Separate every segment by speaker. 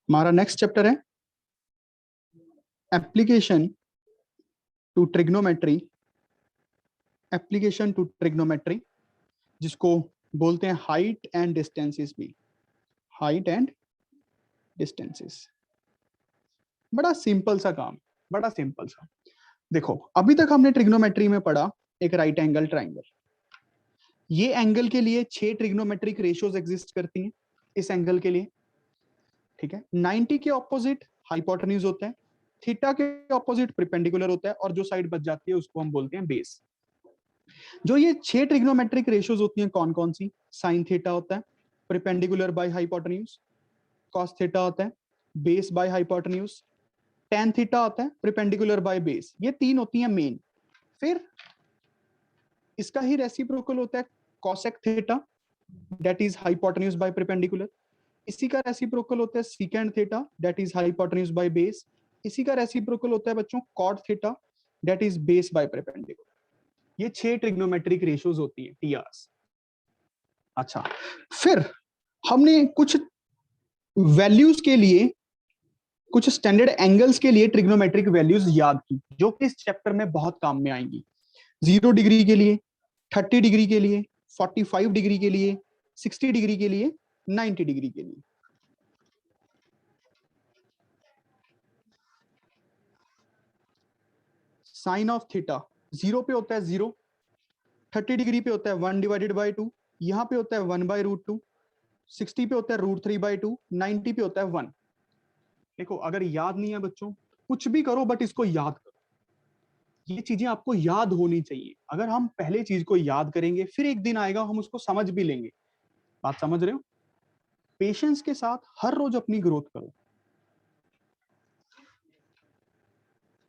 Speaker 1: हमारा next chapter है application to trigonometry. Application to trigonometry जिसको बोलते हैं हाइट एंड डिस्टेंसेस भी, हाइट एंड डिस्टेंसेस। बड़ा सिंपल सा काम, बड़ा सिंपल सा। देखो अभी तक हमने ट्रिग्नोमेट्री में पढ़ा एक राइट एंगल ट्राइंगल। ये एंगल के लिए 6 ट्रिग्नोमेट्रिक रेशियोज एग्जिस्ट करती हैं इस एंगल के लिए, ठीक है। 90 के ऑपोजिट हाइपोटेन्यूज होता है, थीटा के ऑपोजिट परपेंडिकुलर होता है, और जो साइड बच जाती है उसको हम बोलते हैं बेस। जो ये 6 ट्रिग्नोमेट्रिक रेशियोज होती हैं कौन कौन सी? साइन थीटा होता है perpendicular by hypotenuse, cos theta होता है base by hypotenuse, tan theta होता है परपेंडिकुलर बाय बेस। ये 3 होती हैं मेन। फिर इसका ही रेसिप्रोकल होता है cosec theta, that is hypotenuse by perpendicular. इसी का रेसिप्रोकल होता है secant theta, that is hypotenuse by base. इसी का रेसिप्रोकल होता है बच्चों cot theta, that is base by perpendicular. ये 6 ट्रिग्नोमेट्रिक रेशियोज होती हैं टीआरस। अच्छा, फिर हमने कुछ वैल्यूज के लिए, कुछ स्टैंडर्ड एंगल्स के लिए ट्रिग्नोमेट्रिक वैल्यूज याद की जो कि इस चैप्टर में बहुत काम में आएंगी। 0 डिग्री के लिए, 30 डिग्री के लिए, 45 डिग्री के लिए, 60 डिग्री के लिए, 90 डिग्री के लिए। साइन ऑफ थीटा 0 पे होता है 0, 30 डिग्री पे होता है 1 डिवाइडेड बाय 2, यहां पे होता है 1/√2, 60 पे होता है √3/2, 90 पे होता है 1। देखो अगर याद नहीं है बच्चों, कुछ भी करो बट इसको याद करो। ये चीजें आपको याद होनी चाहिए। अगर हम पहले चीज को याद करेंगे फिर एक दिन आएगा हम उसको समझ भी लेंगे। बात समझ रहे हो? पेशेंस के साथ हर रोज अपनी ग्रोथ करो।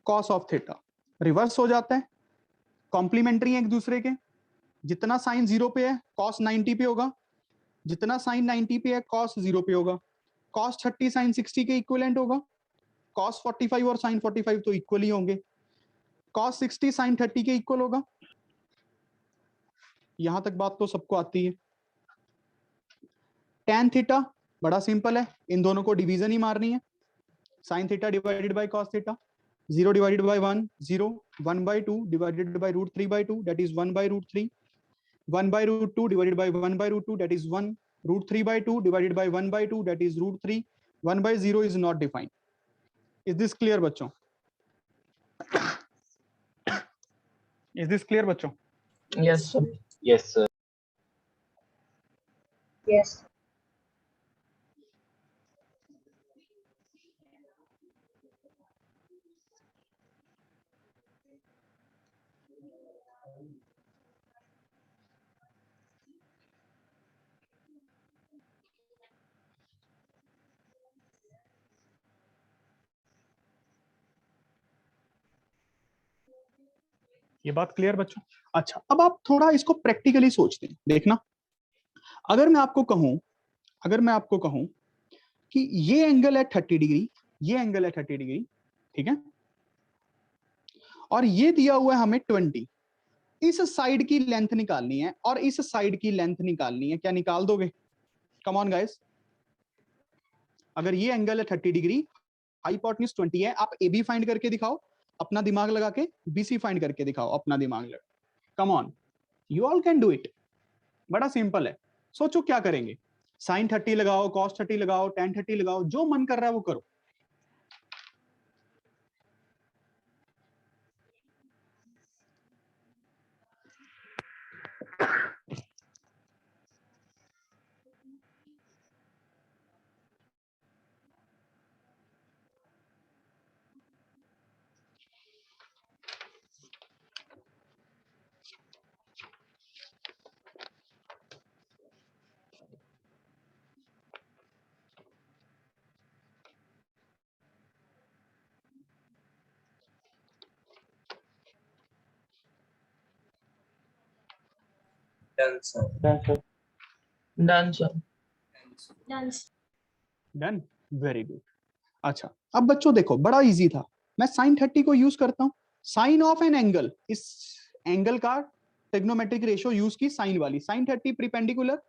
Speaker 1: कॉस ऑफ थीटा रिवर्स हो जाता है, कॉम्प्लीमेंट्री है एक दूसरे के। जितना साइन 0 पे है कॉस 90 पे होगा, जितना साइन 90 पे है कॉस 0 पे होगा। कॉस 30 साइन 60 के इक्विवेलेंट होगा, कॉस 45 और साइन 45 तो इक्वल ही होंगे, कॉस 60 साइन 30 के इक्वल होगा। यहां तक बात तो सबको आती है। tan थीटा बड़ा सिंपल है, इन दोनों को डिवीजन ही मारनी है। Sine theta divided by cos theta, 0 divided by 1 0, 1/2 divided by √3/2 that is 1/√3, 1/√2 divided by 1/√2 that is 1, √3/2 divided by 1/2 that is √3, 1/0 is not defined. Is this clear बच्चों? इज दिस क्लियर बच्चों?
Speaker 2: Yes, sir.
Speaker 3: Yes, sir.
Speaker 4: Yes.
Speaker 1: ये बात clear बच्चों? अच्छा, अब आप थोड़ा इसको प्रैक्टिकली सोचते हैं। देखना, अगर मैं आपको कहूं, अगर मैं आपको कहूं कि ये एंगल है 30 डिग्री, ये एंगल है 30 डिग्री, ठीक है, और ये दिया हुआ है हमें 20। इस साइड की लेंथ निकालनी है और इस साइड की लेंथ निकालनी है। क्या निकाल दोगे? Come on guys. अगर ये एंगल है 30 डिग्री, हाइपोटेन्यूज 20 है, आप ए बी फाइंड करके दिखाओ अपना दिमाग लगा के, BC फाइंड करके दिखाओ अपना दिमाग लगा। Come on, you all can do it. बड़ा सिंपल है। सोचो क्या करेंगे? साइन 30 लगाओ, कॉस 30 लगाओ, tan 30 लगाओ, जो मन कर रहा है वो करो।
Speaker 2: Done, sir.
Speaker 3: Done, sir.
Speaker 2: Done, sir.
Speaker 4: Done.
Speaker 1: Done, very good. अच्छा, अब बच्चों देखो बड़ा इजी था। मैं साइन 30 को यूज करता हूं, साइन ऑफ एन एंगल, इस एंगल का ट्रिग्नोमेट्रिक रेशियो यूज की साइन वाली। Sine 30 perpendicular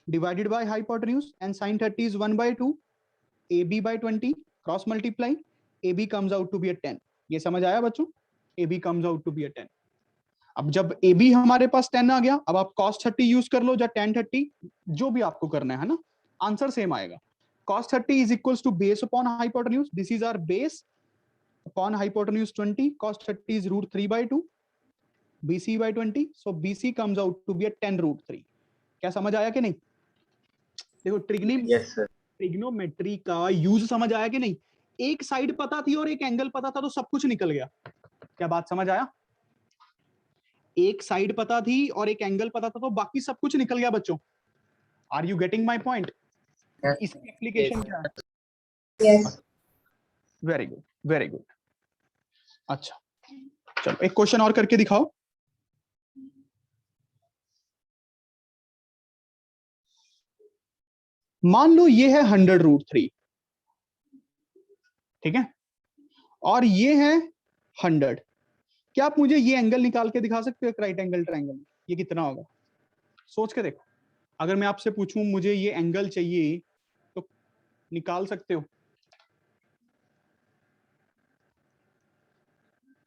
Speaker 1: divided by hypotenuse and sine 30 is 1/2, AB by 20 cross multiply AB comes out to be a 10. ये समझ आया बच्चों? AB comes out to be a 10. अब जब AB हमारे पास 10 आ गया, अब आप cos 30 यूज कर लो या tan 30, जो भी आपको करना है ना, आंसर सेम आएगा. Cos 30 is equals to base upon hypotenuse. This is our base upon hypotenuse 20. Cos 30 is root 3 by 2. BC by 20. So BC comes out to be a 10 root 3. क्या समझ आया कि नहीं? देखो ट्रिग्नोमेट्री का यूज समझ आया कि नहीं? एक साइड पता थी और एक एंगल पता था तो सब कुछ निकल गया. क्या बात समझ आया? एक साइड पता थी और एक एंगल पता था तो बाकी सब कुछ निकल गया बच्चों. Are you getting my point? इसकी एप्लीकेशन क्या है?
Speaker 3: Yes.
Speaker 1: Very good, very good. अच्छा चलो एक क्वेश्चन और करके दिखाओ. मान लो ये है 100 रूट 3, ठीक है, और ये है 100. क्या आप मुझे ये एंगल निकाल के दिखा सकते हो? एक राइट एंगल ट्रायंगल ये कितना होगा? सोच के देखो. अगर मैं आपसे पूछूं मुझे ये एंगल चाहिए तो निकाल सकते हो?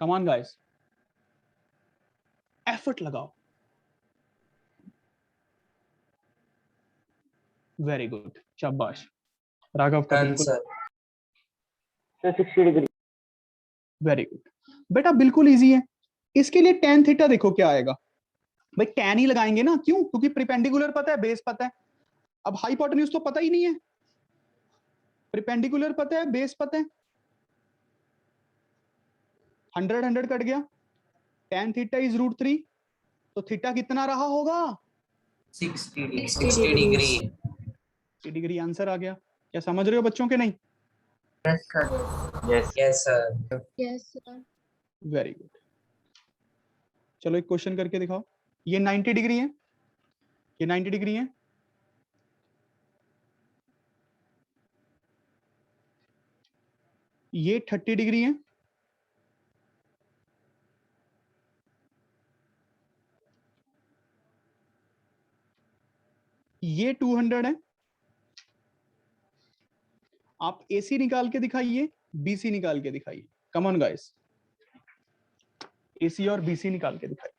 Speaker 1: कम ऑन गाइस, एफर्ट लगाओ. वेरी गुड, शाबाश. राघव का
Speaker 2: Done,
Speaker 1: बिल्कुल
Speaker 2: sir.
Speaker 3: 60 degree.
Speaker 1: Very good. बेटा बिल्कुल इजी है. इसके लिए tan थीटा देखो क्या आएगा. भाई tan ही लगाएंगे ना, क्यों? क्योंकि परपेंडिकुलर पता है, बेस पता है. अब हाइपोटेन्यूज तो पता ही नहीं है, परपेंडिकुलर पता है, बेस पता है. 100 100 कट गया. tan थीटा इज रूट 3, तो थीटा कितना रहा होगा?
Speaker 2: 60
Speaker 3: 60
Speaker 2: degree.
Speaker 1: 60 डिग्री आंसर आ गया. क्या समझ रहे हो बच्चों के नहीं?
Speaker 3: Yes, sir.
Speaker 2: Yes, sir.
Speaker 3: Yes, sir.
Speaker 1: Very good. चलो एक क्वेश्चन करके दिखाओ. ये 90 डिग्री है, ये 90 डिग्री है. ये 30 डिग्री है. ये 200 है. आप AC निकाल के दिखाइए, BC निकाल के दिखाइए. कम ऑन गाइस, AC और BC निकाल के दिखाइए.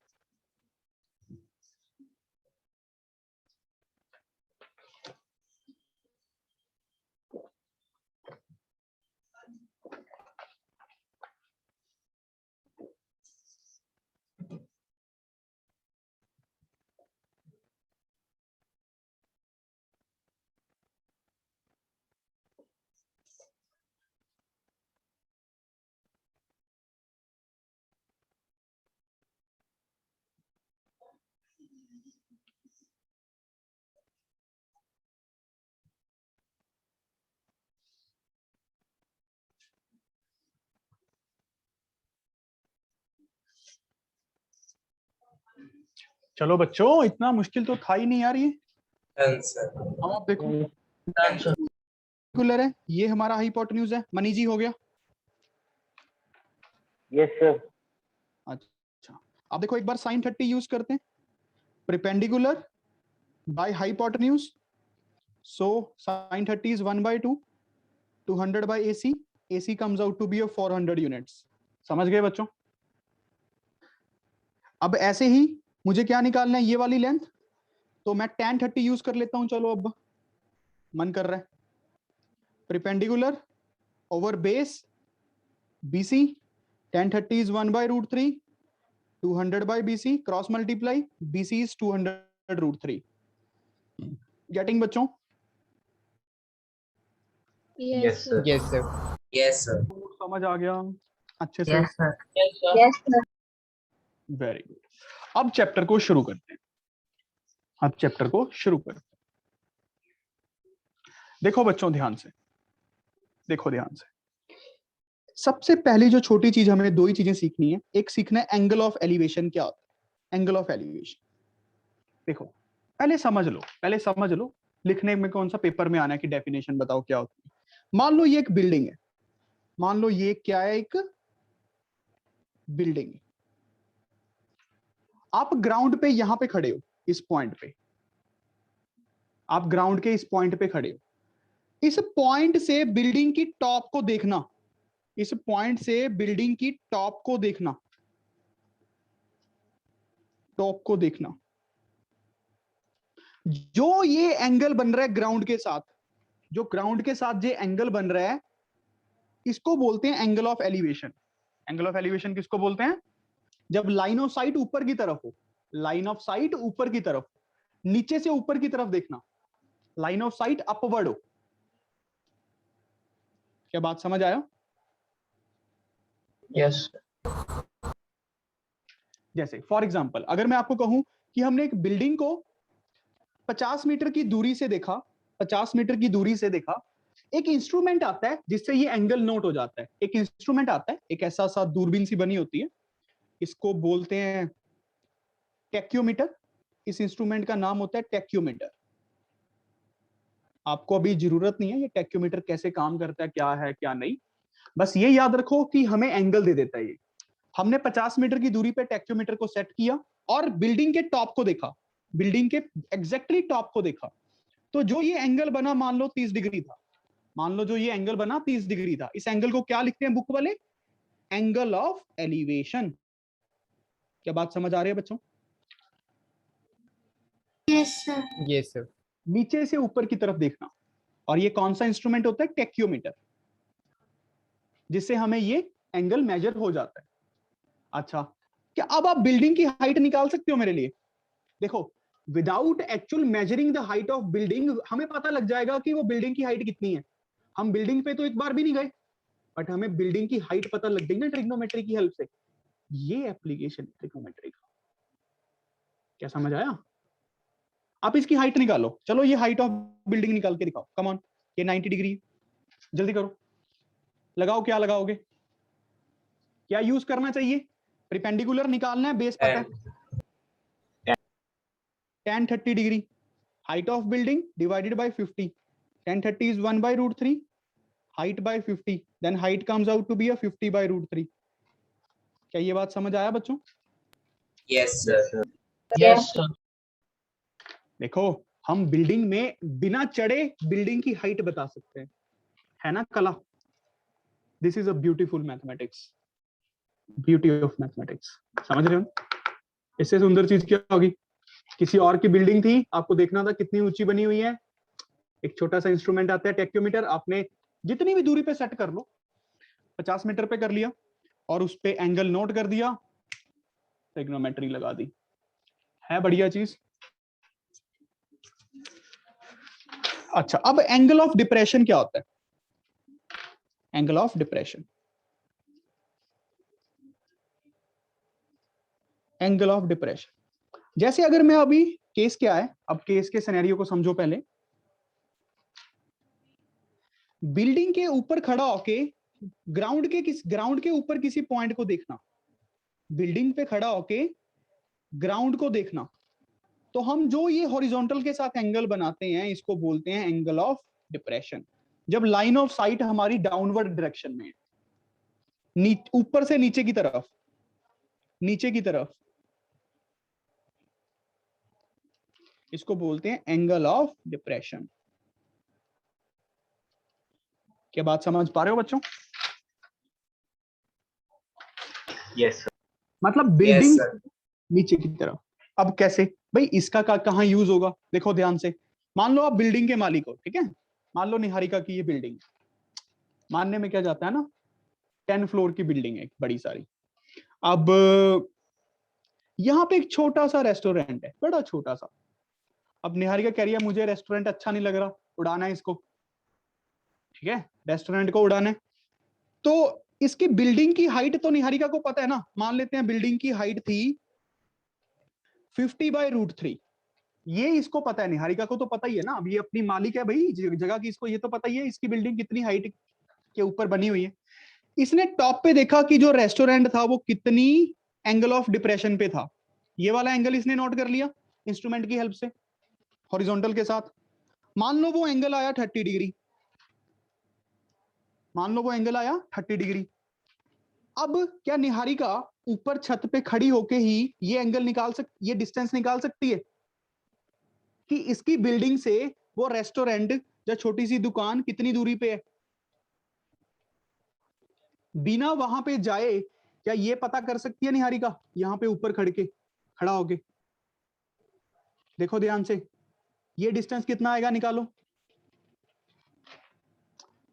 Speaker 1: चलो बच्चों, इतना मुश्किल तो था ही नहीं यार ये.
Speaker 2: Done, sir.
Speaker 1: अब आप देखो,
Speaker 2: Done, sir.
Speaker 1: परपेंडिकुलर है, ये हमारा हाइपोटेन्यूज है. मनी जी हो गया.
Speaker 3: Yes, sir.
Speaker 1: अच्छा अब देखो एक बार sin 30 यूज करते हैं. Perpendicular by hypotenuse, so sin 30 is 1 by 2, 200 by AC. AC comes out to be of 400 units. समझ गए बच्चों? अब ऐसे ही मुझे क्या निकालना है? ये वाली लेंथ. तो मैं tan 30 यूज कर लेता हूं. चलो अब मन कर रहा है. Perpendicular over base BC, tan 30 is 1 by root 3, 200 by BC, cross multiply, BC is 200 root 3. Getting बच्चों?
Speaker 3: Yes, sir.
Speaker 2: Yes, sir. Yes, sir.
Speaker 1: समझ आ गया अच्छे से?
Speaker 3: Yes, sir.
Speaker 2: Yes, sir.
Speaker 3: Yes, sir.
Speaker 1: Very good. अब चैप्टर को शुरू करते हैं. अब चैप्टर को शुरू करते हैं. देखो बच्चों ध्यान से, देखो ध्यान से. सबसे पहली जो छोटी चीज हमें दो ही चीजें सीखनी है. एक सीखना है एंगल ऑफ एलिवेशन क्या होता है. एंगल ऑफ एलिवेशन देखो पहले समझ लो, पहले समझ लो. लिखने में कौन सा पेपर में आना है कि डेफिनेशन बताओ क्या होती है. मान लो ये एक बिल्डिंग है. मान लो ये क्या है? एक बिल्डिंग. आप ग्राउंड पे यहां पे खड़े हो, इस पॉइंट पे. आप ग्राउंड के इस पॉइंट पे खड़े हो. इस पॉइंट से बिल्डिंग की टॉप को देखना, इस पॉइंट से बिल्डिंग की टॉप को देखना, टॉप को देखना। जो ये एंगल बन रहा है ग्राउंड के साथ, जो ग्राउंड के साथ जो एंगल बन रहा है, इसको बोलते हैं angle of elevation. Angle of elevation किसको बोलते हैं? जब लाइन ऑफ साइट ऊपर की तरफ हो, लाइन ऑफ साइट ऊपर की तरफ, नीचे से ऊपर की तरफ देखना, लाइन ऑफ साइट अपवर्ड हो। क्या बात समझ आया?
Speaker 3: यस
Speaker 1: जैसे फॉर एग्जांपल अगर मैं आपको कहूं कि हमने एक बिल्डिंग को 50 मीटर की दूरी से देखा, 50 मीटर की दूरी से देखा, एक इंस्ट्रूमेंट आता है जिससे ये एंगल नोट हो जाता है। एक इंस्ट्रूमेंट आता है, एक ऐसा सा दूरबीन सी बनी होती है, इसको बोलते हैं टेक्योमीटर। इस इंस्ट्रूमेंट का नाम होता है टेक्योमीटर। आपको अभी जरूरत नहीं है ये टेक्योमीटर कैसे काम करता है, क्या है क्या नहीं, बस ये याद रखो कि हमें एंगल दे देता है ये। हमने 50 मीटर की दूरी पे टेक्योमीटर को सेट किया और बिल्डिंग के टॉप को देखा, बिल्डिंग के एग्जैक्टली टॉप को देखा, तो जो ये एंगल बना मान लो 30 डिग्री था, मान लो जो ये एंगल बना 30 डिग्री था। इस एंगल को क्या लिखते हैं बुक वाले? Angle of elevation. क्या बात समझ आ रही है बच्चों?
Speaker 3: Yes sir
Speaker 4: yes sir.
Speaker 1: नीचे से ऊपर की तरफ देखना। और ये कौन सा इंस्ट्रूमेंट होता है? टेक्योमीटर, जिससे हमें ये एंगल मेजर हो जाता है। अच्छा, क्या अब आप बिल्डिंग की हाइट निकाल सकते हो मेरे लिए? देखो, without actual measuring the height of building हमें पता लग जाएगा कि वो बिल्डिंग की हाइट कितनी है। हम बिल्डिंग पे तो एक बार भी नहीं गए, बट हमें बिल्डिंग की हाइट पता लग गई ना ट्रिग्नोमेट्री की हेल्प से। ये एप्लीकेशन ट्रिग्नोमेट्री का। क्या समझ आया? आप इसकी हाइट निकालो। चलो ये हाइट ऑफ बिल्डिंग निकाल के दिखाओ, कम ऑन। ये 90 डिग्री, जल्दी करो, लगाओ। क्या लगाओगे? क्या यूज करना चाहिए? परपेंडिकुलर निकालना है, बेस पता है। tan 30 degree, height of building divided by 50। tan 30 is 1 by root 3, height by 50, then height comes out to be a 50 by root 3। क्या ये बात समझ आया बच्चों?
Speaker 2: Yes, sir.
Speaker 3: यस सर
Speaker 1: देखो, हम बिल्डिंग में बिना चढ़े बिल्डिंग की हाइट बता सकते हैं, है ना कला? This is a beautiful mathematics, beauty of mathematics. समझ रहे हो? इससे सुंदर चीज क्या होगी? किसी और की बिल्डिंग थी, आपको देखना था कितनी ऊंची बनी हुई है, एक छोटा सा इंस्ट्रूमेंट आता है टेक्योमीटर, आपने जितनी भी दूरी पे सेट कर लो, 50 मीटर पे कर लिया और उस पे एंगल नोट कर दिया, ट्रिग्नोमेट्री लगा दी। है बढ़िया चीज। अच्छा, अब एंगल ऑफ डिप्रेशन क्या होता है? Angle of depression, angle of depression जैसे अगर मैं अभी केस क्या है, अब केस के सिनेरियो को समझो। पहले बिल्डिंग के ऊपर खड़ा होके ग्राउंड के ऊपर किसी पॉइंट को देखना, बिल्डिंग पे खड़ा होके ग्राउंड को देखना, तो हम जो ये हॉरिजॉन्टल के साथ एंगल बनाते हैं इसको बोलते हैं एंगल ऑफ डिप्रेशन। जब लाइन ऑफ साइट हमारी डाउनवर्ड डायरेक्शन में है, ऊपर से नीचे की तरफ, नीचे की तरफ, इसको बोलते हैं एंगल ऑफ डिप्रेशन। क्या बात समझ पा रहे हो बच्चों?
Speaker 3: यस
Speaker 1: मतलब
Speaker 2: Yes,
Speaker 1: बिल्डिंग
Speaker 2: sir.
Speaker 1: नीचे की तरफ। अब कैसे भाई, इसका कहाँ यूज होगा? देखो ध्यान से, मान लो आप बिल्डिंग के मालिक हो, ठीक है? मान लो निहारिका की ये बिल्डिंग, मानने में क्या जाता है ना, 10 फ्लोर की बिल्डिंग है, बड़ी सारी। अब यहाँ पे एक छोटा सा रेस्टोरेंट है, बड़ा छोटा सा। अब निहारिका कह रही है मुझे रेस्टोरेंट अच्छा नहीं लग रहा, उड़ाना है इसको, ठीक है? रेस्टोरेंट को उड़ाना है, तो इसकी बिल्डिंग की हाइट तो निहारिका को पता है ना, मान लेते हैं बिल्डिंग की हाइट थी 50 बाय रूट 3। ये इसको पता है, निहारिका को तो पता ही है ना, अब ये अपनी मालिक है भाई जगह की, इसको ये तो पता ही है इसकी बिल्डिंग कितनी हाइट के ऊपर बनी हुई है। इसने टॉप पे देखा कि जो रेस्टोरेंट था वो कितनी एंगल ऑफ डिप्रेशन पे था। ये वाला एंगल इसने नोट कर लिया इंस्ट्रूमेंट की हेल्प से हॉरिजॉन्टल के साथ। मान लो वो एंगल आया 30 डिग्री, मान लो वो एंगल आया 30 डिग्री। अब क्या निहारिका ऊपर छत पे खड़ी होके ही ये एंगल निकाल ये डिस्टेंस निकाल सकती है कि इसकी बिल्डिंग से वो रेस्टोरेंट या छोटी सी दुकान कितनी दूरी पे है? बिना वहां पे जाए क्या ये पता कर सकती है निहारिका, यहाँ पे ऊपर खड़ा होके? देखो ध्यान से, ये डिस्टेंस कितना आएगा, निकालो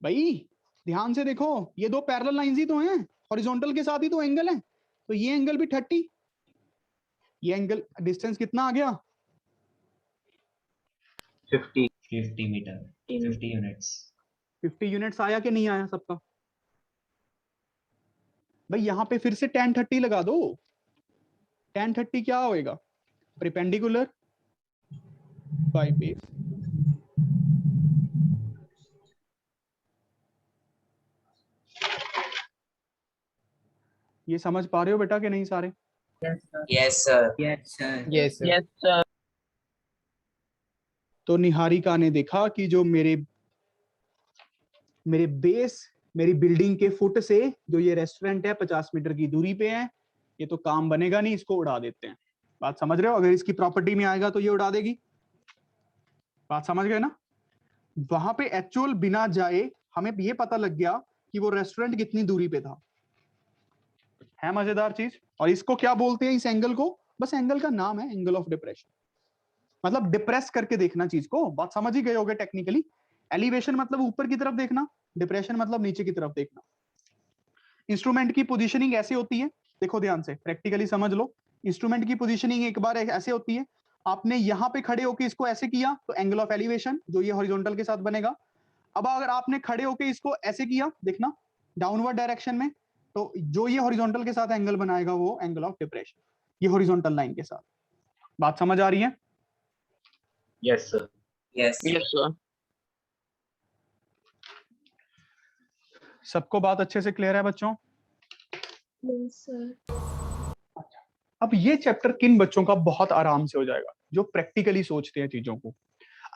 Speaker 1: भाई, ध्यान से देखो, ये दो पैरेलल लाइंस ही तो हैं, हॉरिजॉन्टल के साथ ही तो एंगल है, तो ये एंगल भी 30, ये एंगल डिस्टेंस कितना आ गया?
Speaker 3: 50 मीटर, 50 यूनिट्स।
Speaker 1: 50 यूनिट्स आया कि नहीं आया सबका? भाई यहां पे फिर से tan 30 लगा दो। tan 30 क्या होएगा? Perpendicular by base. ये समझ पा रहे हो बेटा कि नहीं सारे?
Speaker 2: Yes, sir.
Speaker 4: Yes, sir.
Speaker 5: Yes, sir.
Speaker 3: Yes, sir.
Speaker 1: तो निहारिका ने देखा कि जो मेरे बेस, मेरी बिल्डिंग के फुट से जो ये रेस्टोरेंट है 50 मीटर की दूरी पे है, ये तो काम बनेगा नहीं, इसको उड़ा देते हैं। बात समझ रहे हो? अगर इसकी प्रॉपर्टी में आएगा तो ये उड़ा देगी। बात समझ गए ना? वहां पे एक्चुअल बिना जाए हमें ये पता लग गया कि वो रेस्टोरेंट कितनी दूरी पे था। है मजेदार चीज। और इसको क्या बोलते हैं, इस एंगल को? बस एंगल का नाम है एंगल ऑफ डिप्रेशन, मतलब डिप्रेस करके देखना चीज को। बात समझ ही गए होगे टेक्निकली। एलिवेशन मतलब ऊपर की तरफ देखना, डिप्रेशन मतलब नीचे की तरफ देखना। इंस्ट्रूमेंट की पोजीशनिंग ऐसे होती है, देखो ध्यान से, प्रैक्टिकली समझ लो। इंस्ट्रूमेंट की पोजीशनिंग एक बार ऐसे होती है, आपने यहां पे खड़े होके इसको ऐसे किया तो एंगल ऑफ एलिवेशन जो ये हॉरिजॉन्टल के साथ बनेगा। अब अगर आपने खड़े होके इसको ऐसे किया, देखना डाउनवर्ड डायरेक्शन में, तो जो ये हॉरिजॉन्टल के साथ एंगल बनाएगा वो एंगल ऑफ डिप्रेशन, ये हॉरिजॉन्टल लाइन के साथ। बात समझ आ रही है?
Speaker 3: Yes, sir.
Speaker 2: Yes.
Speaker 3: Yes, sir.
Speaker 1: सबको बात अच्छे से क्लियर है बच्चों?
Speaker 3: Yes, sir.
Speaker 1: अब ये चैप्टर किन बच्चों का बहुत आराम से हो जाएगा, जो प्रैक्टिकली सोचते हैं चीजों को।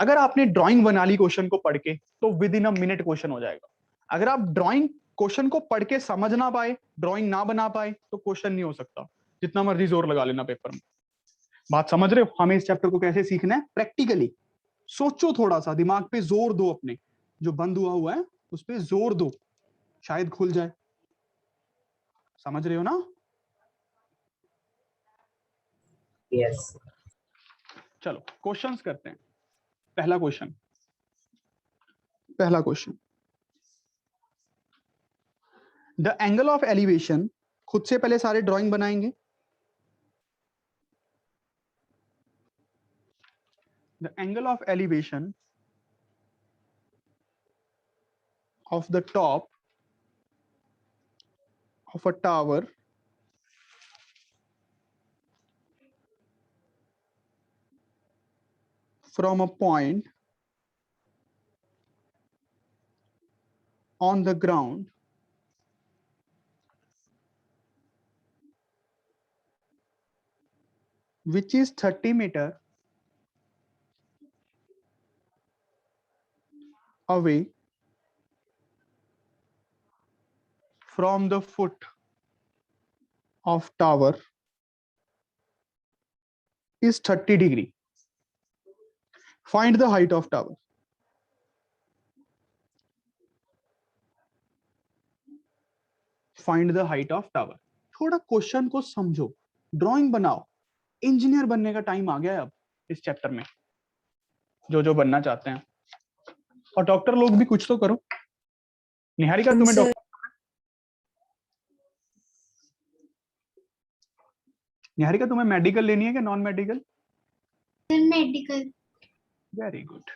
Speaker 1: अगर आपने ड्राइंग बना ली क्वेश्चन को पढ़ के, तो with in a minute question हो जाएगा। अगर आप ड्राइंग क्वेश्चन को पढ़ के समझ ना पाए, ड्राइंग ना बना पाए, तो क्वेश्चन नहीं हो सकता, जितना मर्जी जोर लगा लेना पेपर में। बात समझ रहे हो? हमें इस चैप्टर को कैसे सीखना है? प्रैक्टिकली सोचो, थोड़ा सा दिमाग पे जोर दो, अपने जो बंद हुआ है उस पर जोर दो, शायद खुल जाए। समझ रहे हो ना?
Speaker 2: Yes.
Speaker 1: चलो क्वेश्चंस करते हैं। पहला question, the angle of elevation, खुद से पहले सारे ड्राइंग बनाएंगे। The angle of elevation of the top of a tower from a point on the ground which is 30 meter away from the foot of tower is 30 degree. Find the height of tower. Find the height of tower. थोड़ा question को समझो, drawing बनाओ। Engineer बनने का time आ गया है अब इस चैप्टर में, जो बनना चाहते हैं। और डॉक्टर लोग भी कुछ तो करो। निहारिका तुम्हें डॉक्टर, निहारिका तुम्हें मेडिकल लेनी है कि non medical?
Speaker 3: Medical.
Speaker 1: Very good.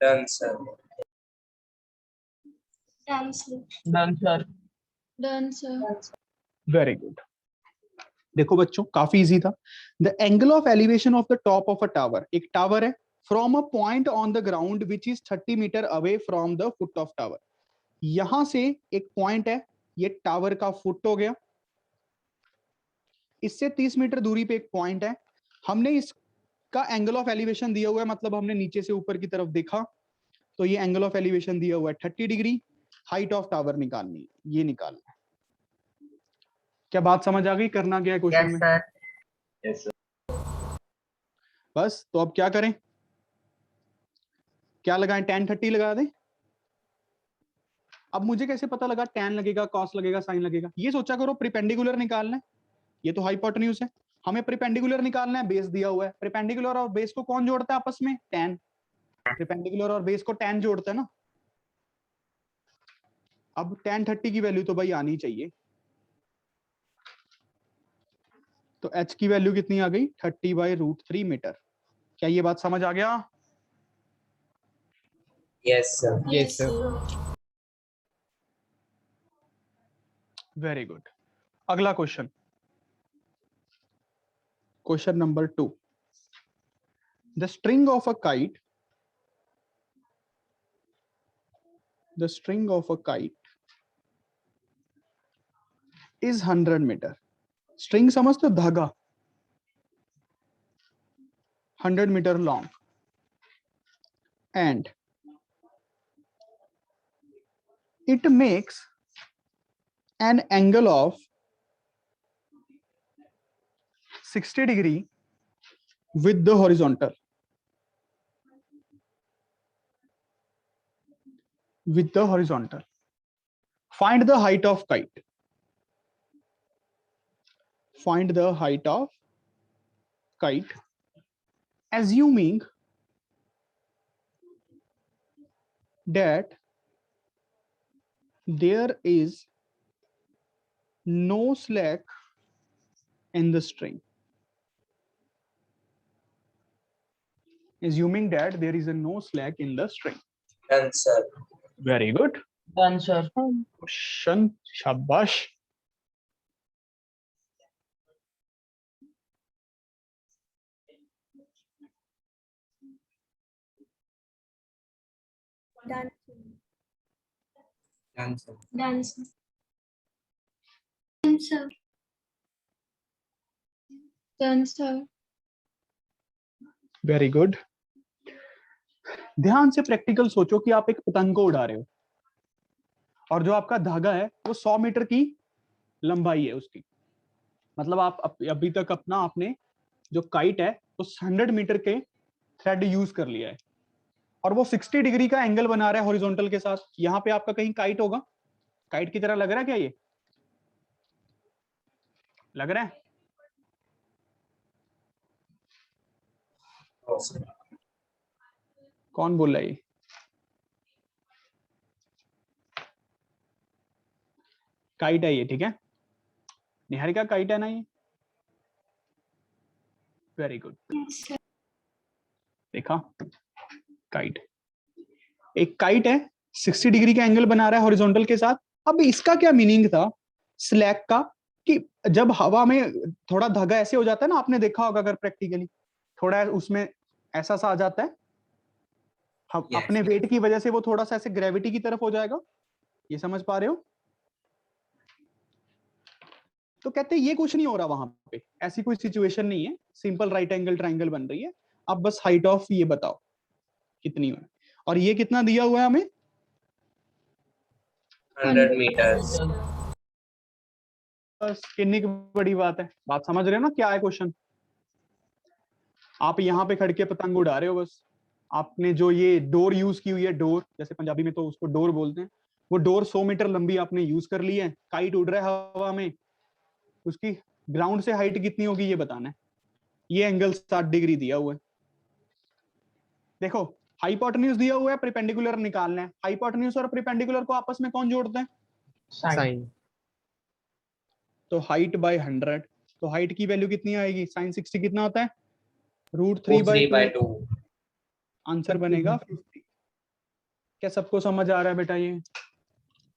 Speaker 2: Done, sir.
Speaker 3: Done, sir.
Speaker 4: Done, sir.
Speaker 3: Done, sir.
Speaker 1: Very good. देखो बच्चों काफी इजी था। The angle of elevation of the top of a tower, एक टावर है, from a point on the ground which is 30 metre away from the foot of tower. यहां से एक point है, ये टावर का फुट हो गया, इससे 30 मीटर दूरी पे एक पॉइंट है, हमने इसका एंगल ऑफ एलिवेशन दिया हुआ है, मतलब हमने नीचे से ऊपर की तरफ देखा तो ये एंगल ऑफ एलिवेशन दिया हुआ है 30 डिग्री। हाइट ऑफ टावर निकालनी है, ये निकालना है। क्या बात समझ आ गई? करना क्या है क्वेश्चन
Speaker 2: Yes,
Speaker 1: में?
Speaker 2: sir.
Speaker 3: Yes, sir.
Speaker 1: बस तो अब क्या करें? क्या लगाएं? tan 30 लगा दें। अब मुझे कैसे पता लगा tan लगेगा, cos लगेगा, sin लगेगा? ये सोचा करो प्रिपेंडिकुलर निकालना है, ये तो हाइपोटेन्यूज है, हमें प्रिपेंडिकुलर निकालना है, बेस दिया हुआ है। प्रिपेंडिकुलर और बेस को कौन जोड़ता है आपस में? tan। प्रिपेंडिकुलर और बेस को tan जोड़ता है ना। अब tan 30 की वैल्यू तो भाई आनी चाहिए, तो h की वैल्यू कितनी आ गई? 30/√3 मीटर। क्या ये बात समझ आ गया?
Speaker 2: Yes, sir.
Speaker 4: Yes, sir.
Speaker 1: Very good. अगला question, question number 2। The string of a kite, the string of a kite is 100 metre. String समझते हो? धागा 100 metre long, and it makes an angle of 60 degree with the horizontal, with the horizontal. Find the height of kite. Find the height of kite, assuming that there is no slack in the string. Assuming that there is a no slack in the string.
Speaker 2: Done, sir.
Speaker 1: Very good.
Speaker 4: Done, sir.
Speaker 1: Question, shabash.
Speaker 3: Done.
Speaker 2: Done, sir.
Speaker 3: Done, sir. Done, sir. Done, sir.
Speaker 1: Very good. ध्यान से practical सोचो कि आप एक पतंग को उड़ा रहे हो और जो आपका धागा है वो 100 मीटर की लंबाई है उसकी, मतलब आप अभी तक अपना आपने जो काइट है वो 100 मीटर के थ्रेड यूज कर लिया है और वो 60 डिग्री का एंगल बना रहा है हॉरिजॉन्टल के साथ। यहाँ पे आपका कहीं काइट होगा, काइट की तरह लग रहा है क्या? ये लग रहा है?
Speaker 2: No, sir.
Speaker 1: कौन बोल रहा है ये? काइट है ये, ठीक है। निहारिका काइट है ना ये? Very good.
Speaker 3: Yes, sir.
Speaker 1: देखा, काइट, एक काइट है 60 डिग्री का एंगल बना रहा है हॉरिजॉन्टल के साथ। अब इसका क्या मीनिंग था स्लैक का, कि जब हवा में थोड़ा धागा ऐसे हो जाता है ना, आपने देखा होगा अगर प्रैक्टिकली, थोड़ा उसमें ऐसा सा आ जाता है, हम
Speaker 2: Yes.
Speaker 1: अपने वेट की वजह से वो थोड़ा सा ऐसे ग्रेविटी की तरफ हो जाएगा। ये समझ पा रहे हो? तो कहते हैं ये कुछ नहीं हो रहा वहां पे, ऐसी कोई सिचुएशन नहीं है, सिंपल राइट एंगल ट्राइंगल बन रही है। अब बस हाइट ऑफ ये बताओ कितनी है, और ये कितना दिया हुआ है हमें?
Speaker 2: 100 meters.
Speaker 1: बस कितनी की बड़ी बात है। बात समझ रहे हो ना क्या है क्वेश्चन? आप यहाँ पे खड़ के पतंग उड़ा रहे हो, बस आपने जो ये डोर यूज की हुई है, डोर जैसे पंजाबी में तो उसको डोर बोलते हैं, वो डोर 100 मीटर लंबी आपने यूज कर ली है। काइट उड़ रहा है हवा में, उसकी ग्राउंड से हाइट कितनी होगी ये बताना है। ये एंगल 60 डिग्री दिया हुआ है। देखो हाइपोटेन्यूज दिया हुआ है, परपेंडिकुलर निकालना है। हाइपोटेन्यूज और परपेंडिकुलर को आपस में कौन जोड़ते हैं?
Speaker 4: Sign.
Speaker 1: तो हाइट बाय 100, तो हाइट की वैल्यू कितनी आएगी? sin 60 कितना होता है? √3/2।
Speaker 2: 3/2.
Speaker 1: आंसर बनेगा 50। क्या सबको समझ आ रहा है बेटा? ये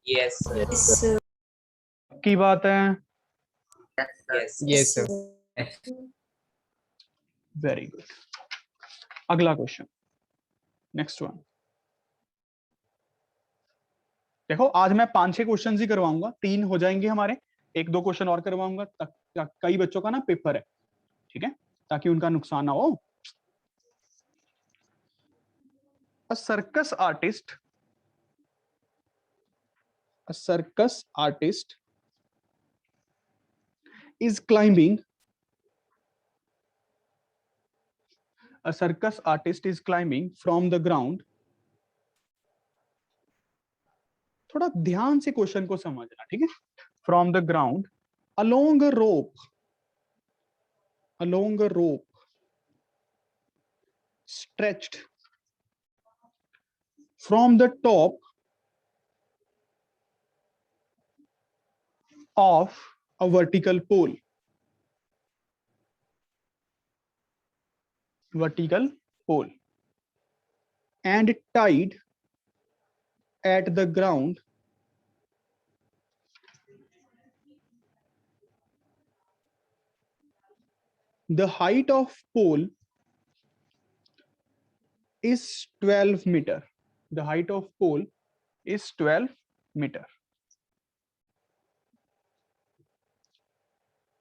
Speaker 2: Yes, sir.
Speaker 3: Yes, sir.
Speaker 1: की बात है?
Speaker 2: Yes.
Speaker 4: Yes, sir.
Speaker 1: Very good. अगला क्वेश्चन, नेक्स्ट वन। देखो आज मैं 5-6 क्वेश्चन ही करवाऊंगा, 3 हो जाएंगे हमारे, 1-2 क्वेश्चन और करवाऊंगा, कई बच्चों का ना पेपर है, ठीक है, ताकि उनका नुकसान ना हो। A circus artist is climbing from the ground। थोड़ा ध्यान से क्वेश्चन को समझना, ठीक है। From the ground along a rope stretched from the top of a vertical pole and tied at the ground the height of pole is 12 meter। The height of pole is 12 meter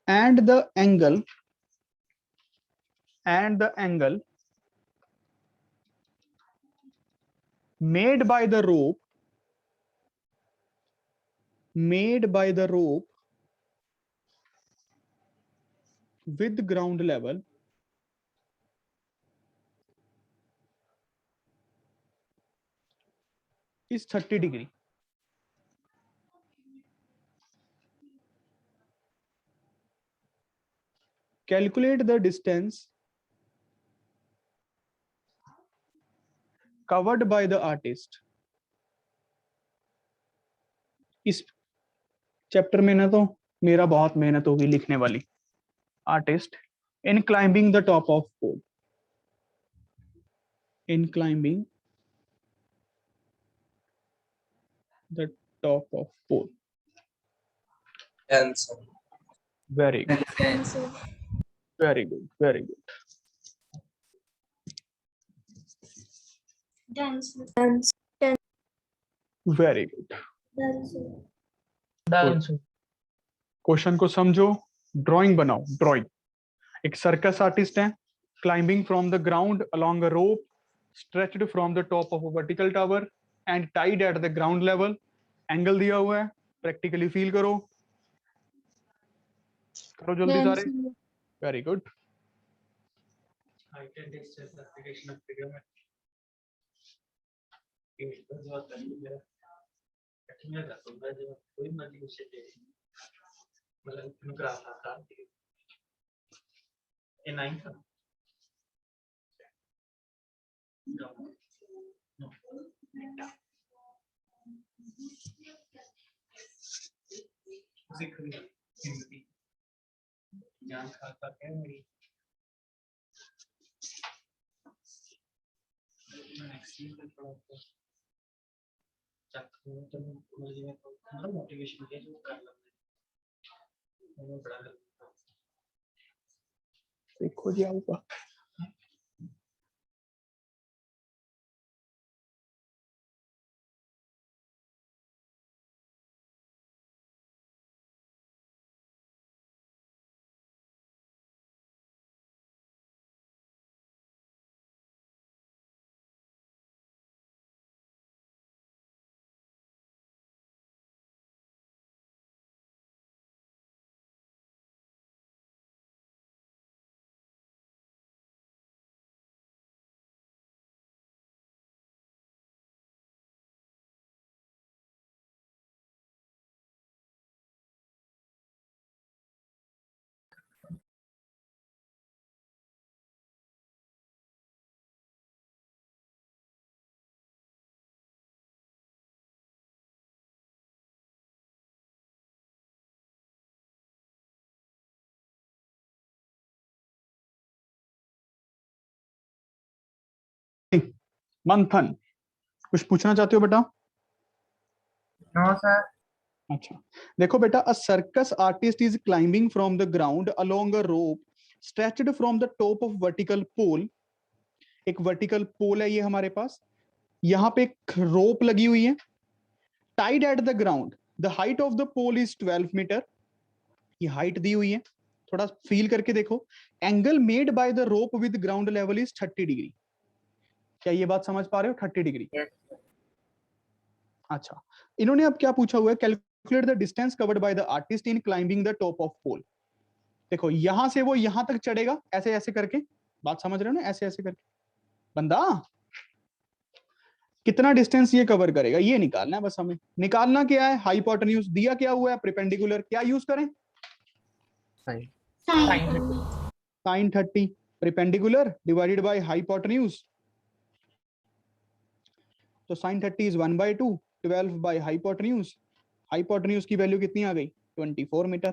Speaker 1: and the angle made by the rope with ground level is 30 degree। Calculate the distance covered by the artist। इस chapter में ना तो मेरा बहुत मेहनत होगी लिखने वाली। Artist in climbing the top of pole, in climbing the top of pole।
Speaker 2: Done, sir.
Speaker 1: Very good,
Speaker 3: Done, sir.
Speaker 1: very good, very good।
Speaker 3: Done, sir. Done, sir.
Speaker 1: Very good।
Speaker 3: Done, sir.
Speaker 4: Done, sir.
Speaker 1: Question को समझो, drawing बनाओ। Drawing, एक circus artist है, climbing from the ground along a rope stretched from the top of a vertical tower and Tide at the ground level. Angle दिया हुआ है, practically feel करो, करो जल्दी
Speaker 3: Done,
Speaker 1: सारे।
Speaker 3: sir.
Speaker 1: Very good. देखो जी आऊंगा। मंथन, कुछ पूछना चाहते हो बेटा?
Speaker 2: No, sir.
Speaker 1: अच्छा, देखो बेटा, a circus artist is climbing from the ground along a rope stretched from the top of vertical pole. एक वर्टिकल पोल है ये हमारे पास, यहाँ पे एक रोप लगी हुई है, tied at the ground, the height of the pole is 12 metre. ये हाइट दी हुई है, थोड़ा फील करके देखो। Angle made by the rope with ground level is 30 degree. क्या ये बात समझ पा रहे हो? 30 डिग्री।
Speaker 2: Yes, sir.
Speaker 1: अच्छा, इन्होंने अब क्या पूछा हुआ है? Calculate the distance covered by the artist in climbing the top of pole. देखो यहां से वो यहां तक चढ़ेगा, ऐसे ऐसे करके, बात समझ रहे हो ना? ऐसे ऐसे करके बंदा कितना डिस्टेंस ये कवर करेगा, ये निकालना है बस हमें। निकालना क्या है? हाइपोटेन्यूज दिया क्या हुआ है, परपेंडिकुलर, क्या यूज करें?
Speaker 2: Fine.
Speaker 4: Sin 30.
Speaker 1: sin 30 perpendicular divided by hypotenuse. तो sin 30 is 1/2, 12 by hypotenuse. Hypotenuse की वैल्यू कितनी आ गई? 24 मीटर।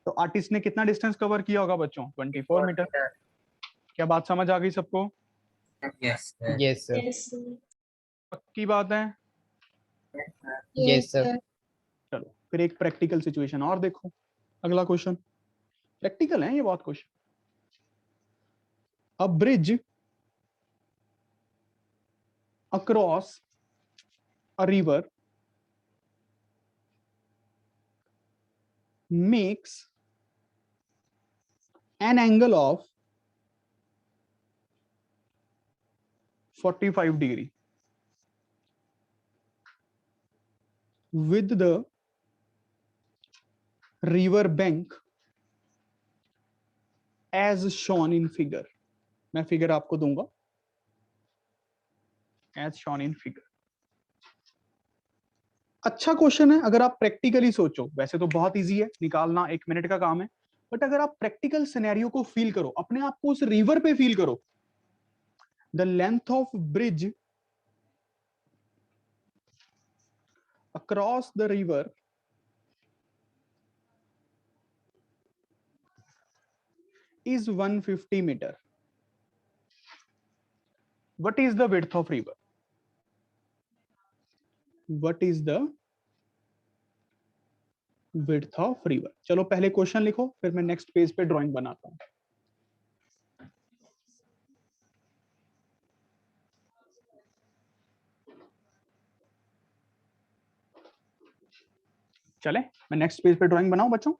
Speaker 1: तो आर्टिस्ट ने कितना डिस्टेंस कवर किया होगा बच्चों? 24 मीटर। क्या बात समझ आ गई सबको?
Speaker 2: Yes, sir.
Speaker 4: Yes, sir.
Speaker 3: Yes, sir.
Speaker 1: पक्की बात है?
Speaker 2: Yes, sir.
Speaker 4: Yes, sir.
Speaker 1: चलो फिर एक प्रैक्टिकल सिचुएशन और देखो। अगला क्वेश्चन प्रैक्टिकल है ये बहुत question. A bridge across a river makes an angle of 45 degree with the river bank as shown in figure। मैं फिगर आपको दूंगा, as shown in figure। अच्छा क्वेश्चन है अगर आप प्रैक्टिकली सोचो। वैसे तो बहुत इजी है, निकालना 1 मिनट का काम है, बट अगर आप प्रैक्टिकल सिनेरियो को फील करो, अपने आप को उस रिवर पे फील करो। The length of bridge across the river is 150 meter. What is the width of river? What is the width of river? चलो पहले क्वेश्चन लिखो, फिर मैं नेक्स्ट पेज पे ड्राइंग बनाता हूं। चले मैं नेक्स्ट पेज पे ड्राइंग बनाऊं बच्चों?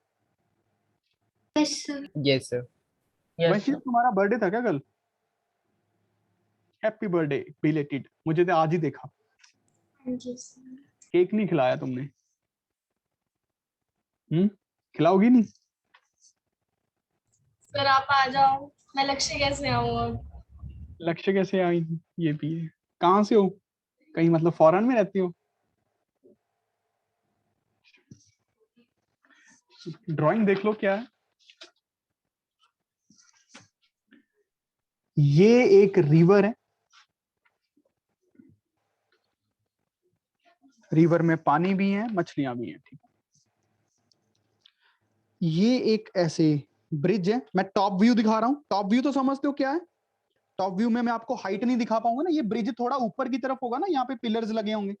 Speaker 3: Yes, sir.
Speaker 4: Yes, sir. Yes,
Speaker 1: वंशी
Speaker 4: sir.
Speaker 1: तुम्हारा बर्थडे था क्या कल? Happy birthday belated. मुझे तो आज ही देखा,
Speaker 3: Thank you, sir.
Speaker 1: केक नहीं खिलाया तुमने। खिलाओगी नहीं?
Speaker 5: सर आप आ जाओ, मैं लक्ष्य कैसे आऊँ अब?
Speaker 1: लक्ष्य कैसे आई? ये भी है। कहाँ से हो? कहीं मतलब फॉरेन में रहती हो? ड्राइंग देख लो क्या है। ये एक रिवर है, रिवर में पानी भी है, मछलियां भी हैं, ठीक है। ये एक ऐसे ब्रिज है, मैं टॉप व्यू दिखा रहा हूं। टॉप व्यू तो समझते हो क्या है? टॉप व्यू में मैं आपको हाइट नहीं दिखा पाऊंगा ना, ये ब्रिज थोड़ा ऊपर की तरफ होगा ना, यहाँ पे पिलर्स लगे होंगे।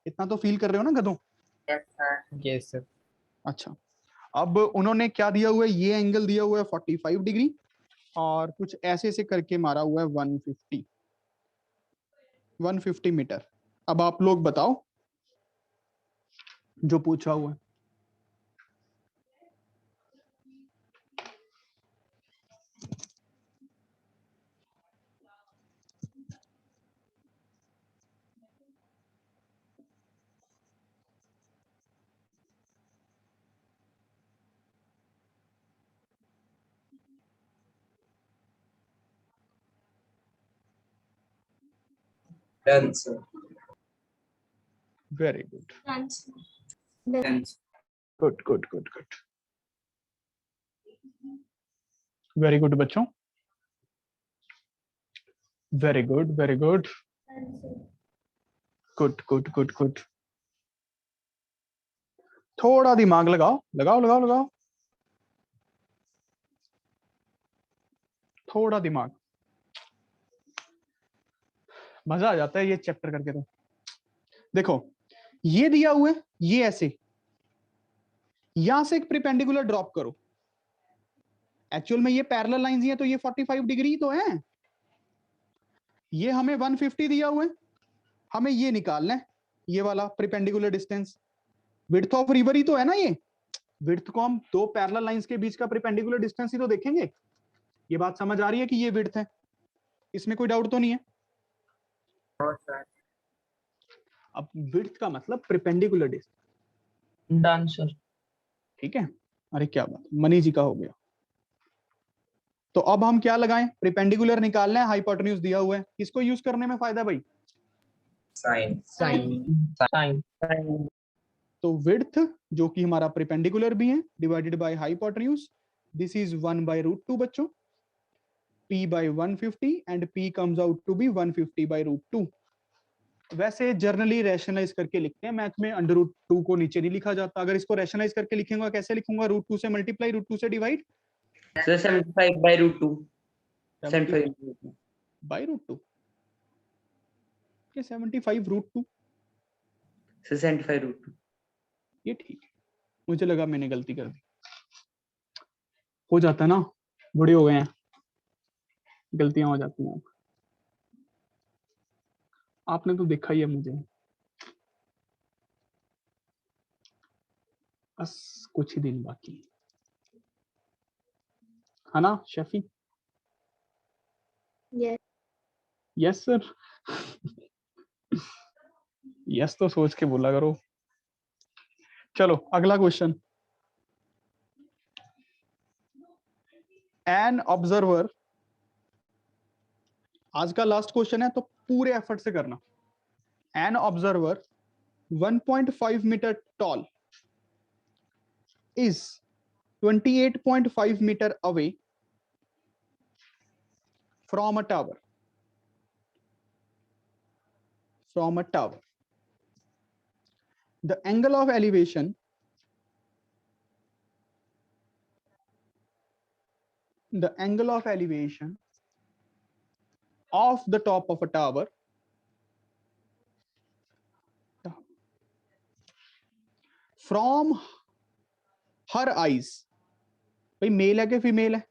Speaker 1: इतना तो फील कर रहे हो ना गधों?
Speaker 2: Yes, sir.
Speaker 4: Yes, sir.
Speaker 1: अच्छा, अब उन्होंने क्या दिया हुआ है? ये एंगल दिया हुआ है 45 डिग्री, और कुछ ऐसे ऐसे करके मारा हुआ है 150 मीटर। अब आप लोग बताओ जो पूछा हुआ है।
Speaker 2: Done, sir.
Speaker 1: Very good,
Speaker 5: Done, sir.
Speaker 2: Done, sir.
Speaker 1: Good good good good, very good बच्चों, very good very good, good good good good. थोड़ा दिमाग लगाओ लगाओ लगाओ लगाओ, थोड़ा दिमाग। मजा आ जाता है ये चैप्टर करके। तो देखो ये दिया हुआ है, ये ऐसे यहां से एक परपेंडिकुलर ड्रॉप करो। एक्चुअल में ये पैरेलल लाइंस ही है तो ये 45 डिग्री तो है। ये हमें 150 दिया हुआ है, हमें ये निकालना है, ये वाला perpendicular distance. Width of river ही तो है ना ये। विड्थ को हम दो पैरेलल लाइंस के बीच का परपेंडिकुलर डिस्टेंस ही तो देखेंगे। ये बात समझ आ रही है कि ये विड्थ है, इसमें कोई डाउट तो नहीं है।
Speaker 2: और सर
Speaker 1: अब विड्थ का मतलब परपेंडिकुलर डिस्टेंस।
Speaker 4: Done sir.
Speaker 1: ठीक है, अरे क्या बात, मनी जी का हो गया। तो अब हम क्या लगाएं, परपेंडिकुलर निकालना है, हाइपोटेन्यूज दिया हुआ है, किसको यूज करने में फायदा भाई?
Speaker 2: Sign
Speaker 4: sign.
Speaker 1: तो विड्थ जो कि हमारा परपेंडिकुलर भी है divided by hypotenuse, this is 1/√2 बच्चों, p by 150 and p comes out to be 150/√2। वैसे जनरली रैशनलाइज करके लिखते हैं, मैथ में √2 को नीचे नहीं लिखा जाता। अगर इसको रैशनलाइज करके लिखूंगा कैसे लिखूंगा? √2 से मल्टीप्लाई, √2 से डिवाइड,
Speaker 2: सर 75/√2 75
Speaker 1: बाई √2 के 75√2
Speaker 2: सर 75/√2
Speaker 1: ये ठीक है। मुझे लगा मैंने गलती कर दी, हो जाता ना, बड़े हो गए हैं, गलतियां हो जाती हैं। आपने तो देखा ही है मुझे, बस कुछ ही दिन बाकी है ना शेफी?
Speaker 3: Yes.
Speaker 1: Yes sir. यस तो सोच के बोला करो। चलो अगला क्वेश्चन। एन ऑब्जर्वर, आज का लास्ट क्वेश्चन है तो पूरे एफर्ट से करना। An observer 1.5 metre tall is 28.5 meter away from a tower. From a tower. The angle of elevation of the top of a tower from her eyes, भाई mail है कि फीमेल है?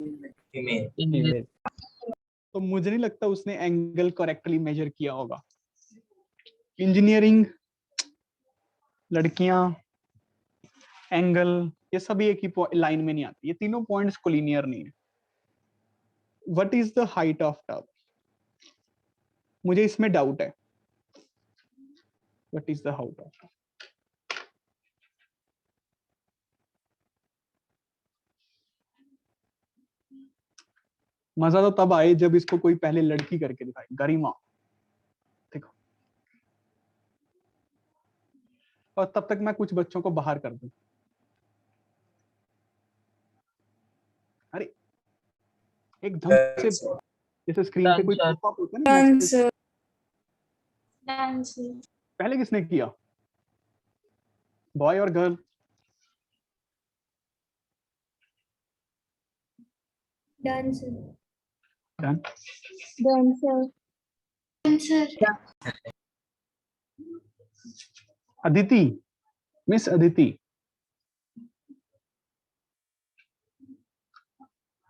Speaker 2: Female
Speaker 1: तो मुझे नहीं लगता उसने एंगल करेक्टली मेजर किया होगा। इंजीनियरिंग लड़कियां एंगल ये सभी एक ही लाइन में नहीं आती, ये तीनों पॉइंट्स कोलिनियर नहीं है। What is the height of tower? मुझे इसमें डाउट है। What is the height of? मजा तो तब आए जब इसको कोई पहले लड़की करके दिखाए। गरिमा देखो, और तब तक मैं कुछ बच्चों को बाहर कर दूं। अरे एकदम से जैसे स्क्रीन पे कोई पॉपअप होता है ना, मैसेज।
Speaker 5: डांस
Speaker 1: पहले किसने किया, बॉय और girl?
Speaker 3: Done, sir.
Speaker 1: Done.
Speaker 3: Done, sir. Done, sir.
Speaker 1: Aditi, miss Aditi,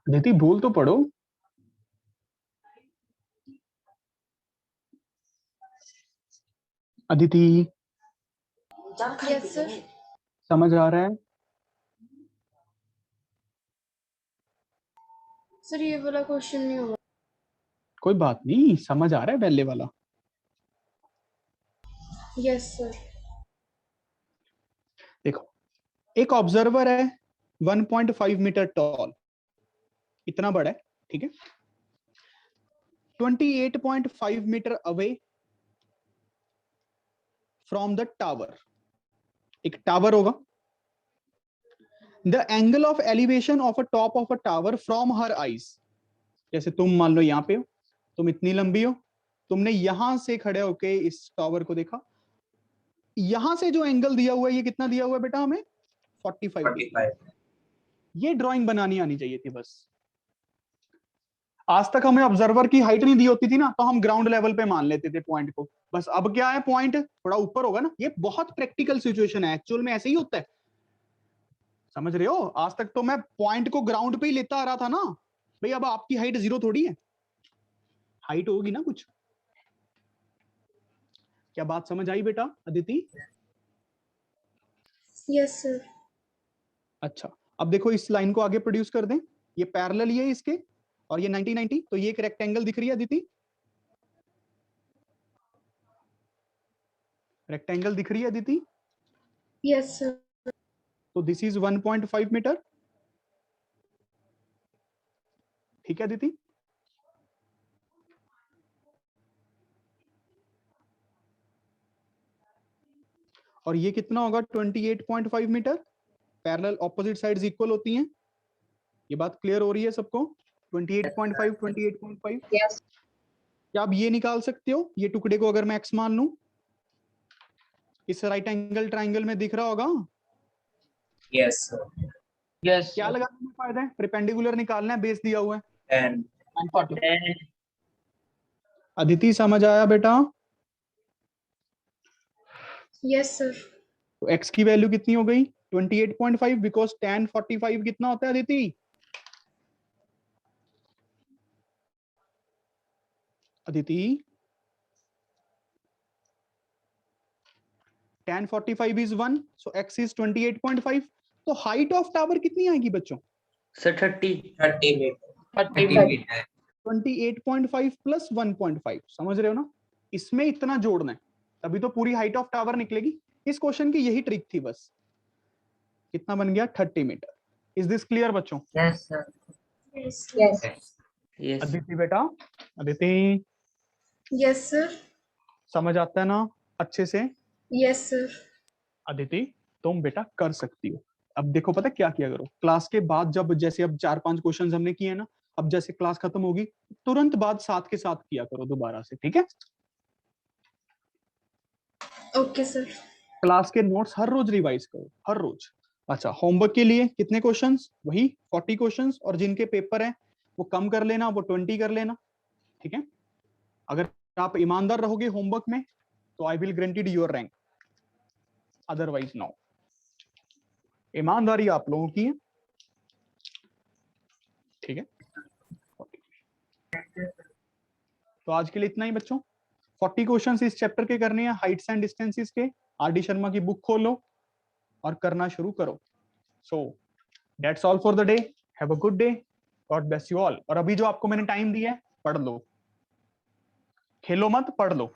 Speaker 1: Aditi बोल तो पढ़ो। Aditi
Speaker 5: Yes, sir.
Speaker 1: समझ आ रहा है?
Speaker 5: सर ये वाला क्वेश्चन नहीं होगा।
Speaker 1: कोई बात नहीं, समझ आ रहा है पहले वाला।
Speaker 5: Yes sir.
Speaker 1: देखो एक ऑब्जर्वर है 1.5 मीटर टॉल, इतना बड़ा है, ठीक है। 28.5 metre away from the tower, एक टावर होगा। The angle of elevation of a top of a tower from her eyes, जैसे तुम मान लो यहाँ पे हो, तुम इतनी लंबी हो, तुमने यहां से खड़े होके इस टावर को देखा, यहां से जो एंगल दिया हुआ है ये कितना दिया हुआ है बेटा हमें? 45 डिग्री। ये ड्राइंग बनानी आनी चाहिए थी बस। आज तक हमें ऑब्जर्वर की हाइट नहीं दी होती थी ना, तो हम ग्राउंड लेवल पे मान लेते थे पॉइंट को। बस अब क्या है, पॉइंट थोड़ा ऊपर होगा ना। ये बहुत प्रैक्टिकल सिचुएशन है, एक्चुअल में ऐसे ही होता है, समझ रहे हो। आज तक तो मैं पॉइंट को ग्राउंड पे ही लेता आ रहा था ना भाई। अब आपकी हाइट 0 थोड़ी है, हाइट होगी ना कुछ। क्या बात समझ आई बेटा अदिति?
Speaker 3: Yes, sir.
Speaker 1: अच्छा, अब देखो इस लाइन को आगे प्रोड्यूस कर दें। ये पैरेलल ही है इसके, और ये 90 90, तो ये एक रेक्टेंगल दिख रही है अदिति, रेक्टेंगल दिख रही है अदिति।
Speaker 3: Yes, sir.
Speaker 1: तो दिस इज 1.5 मीटर, ठीक है अदिति। और ये कितना होगा, 28.5 metre. Parallel opposite sides equal होती हैं, ये बात क्लियर हो रही है सबको। 28.5 28.5।
Speaker 4: Yes.
Speaker 1: क्या आप ये निकाल सकते हो, ये टुकड़े को अगर मैं x मान लूं, इस राइट एंगल ट्राइंगल में दिख रहा होगा।
Speaker 2: Yes, sir.
Speaker 4: Yes.
Speaker 1: क्या लगाने में फायदा है, परपेंडिकुलर निकालना है, बेस दिया हुआ है।
Speaker 2: 10.
Speaker 1: 940।
Speaker 4: 10.
Speaker 1: अदिति समझ आया बेटा?
Speaker 3: Yes, sir.
Speaker 1: तो x की वैल्यू कितनी हो गई, 28.5, बिकॉज tan 45 कितना होता है Aditi? Aditi tan 45 is 1, so x is 28.5। तो हाइट ऑफ टावर कितनी आएगी बच्चों?
Speaker 2: Sir, 30 meter. 30
Speaker 4: 35.
Speaker 2: meter.
Speaker 1: 28.5 प्लस 1.5, समझ रहे हो ना। इसमें इतना जोड़ना है, तभी तो पूरी हाइट ऑफ टावर निकलेगी। इस क्वेश्चन की यही ट्रिक थी बस। कितना बन गया, 30 मीटर। इज दिस क्लियर बच्चों?
Speaker 4: Yes, sir.
Speaker 3: Yes.
Speaker 4: Yes.
Speaker 2: Yes.
Speaker 1: Aditi बेटा, अदिति
Speaker 3: Yes, sir.
Speaker 1: समझ आता है ना अच्छे से?
Speaker 3: Yes, sir.
Speaker 1: अदिति तुम बेटा कर सकती हो। अब देखो पता क्या किया करो, क्लास के बाद जब जैसे अब 4-5 क्वेश्चंस हमने किए ना, अब जैसे क्लास खत्म होगी तुरंत बाद साथ के साथ किया करो दोबारा से, ठीक है।
Speaker 3: Okay, sir.
Speaker 1: क्लास के नोट्स हर रोज रिवाइज करो, हर रोज। अच्छा, होमवर्क के लिए कितने क्वेश्चंस, वही 40 क्वेश्चंस, और जिनके पेपर है वो कम कर लेना, वो 20 कर लेना, ठीक है। अगर आप ईमानदार रहोगे होमवर्क में तो I will granted your rank, otherwise no. ईमानदारी आप लोगों की है, ठीक है। तो आज के लिए इतना ही बच्चों। 40 क्वेश्चंस इस चैप्टर के करने हैं, हाइट्स एंड डिस्टेंसेस के। आर.डी. शर्मा की बुक खोलो और करना शुरू करो। So that's all for the day. Have a good day, God bless you all. और अभी जो आपको मैंने टाइम दिया है, पढ़ लो, खेलो मत, पढ़ लो।